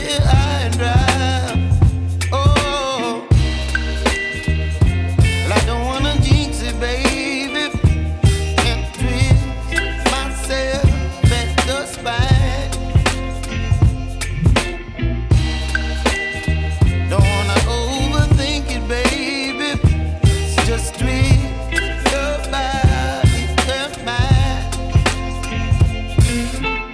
here high and dry. Oh, well, I don't wanna jinx it, baby, and twist myself at the spine. Don't wanna overthink it, baby. It's just twist your body and mine.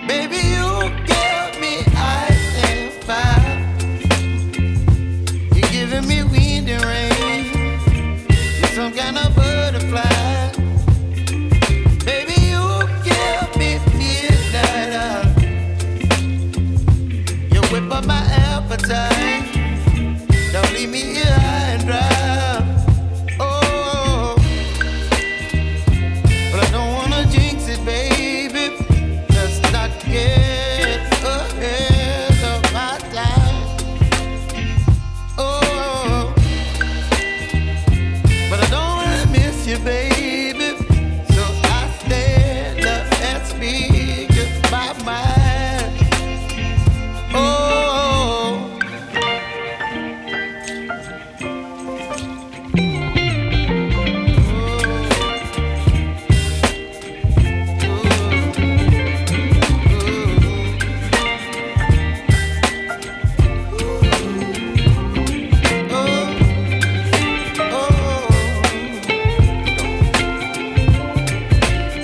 Baby, you give me ice and fire. You're giving me wind and rain. You're some kind of butterfly. Baby, you give me midnight. You whip up my appetite. Don't leave me here high and dry. Oh, but I don't wanna jinx it, baby. Let's not get ahead of my time. Oh, but I don't wanna miss you, baby. So I stand up and speak my mind. Oh.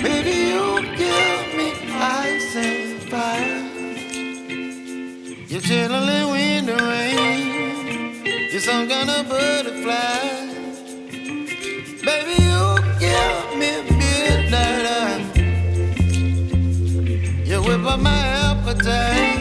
Baby, you give me ice and fire. You're chilling wind and rain. You're some kind of butterfly. Baby, you give me midnight. You whip up my appetite.